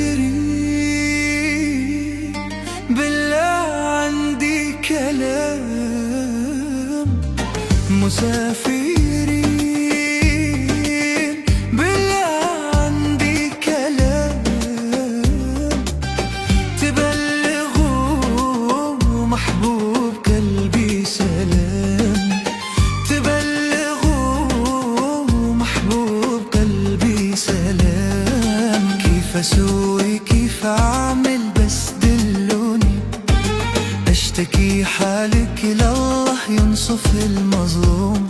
مسافرين بالله عندي كلام، مسافرين بالله عندي كلام، تبلغوا محبوب قلبي سلام، تبلغوا محبوب قلبي سلام. كيف أسوي كيف أعمل بس دلوني، أشتكي حالك لله ينصف المظلوم.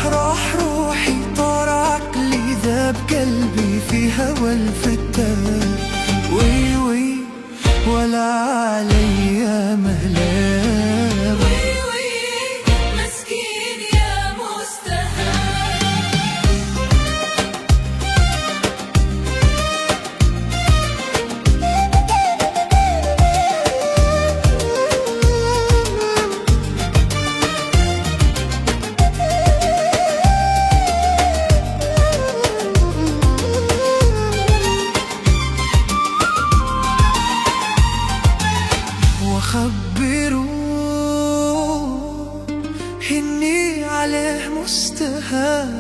راح روحي طار عقلي ذاب قلبي في هوى الفتان، وي وي ولا علي مهلاب، وي وي مسكين يا مستهان. وخبروه إني عليه مستهان،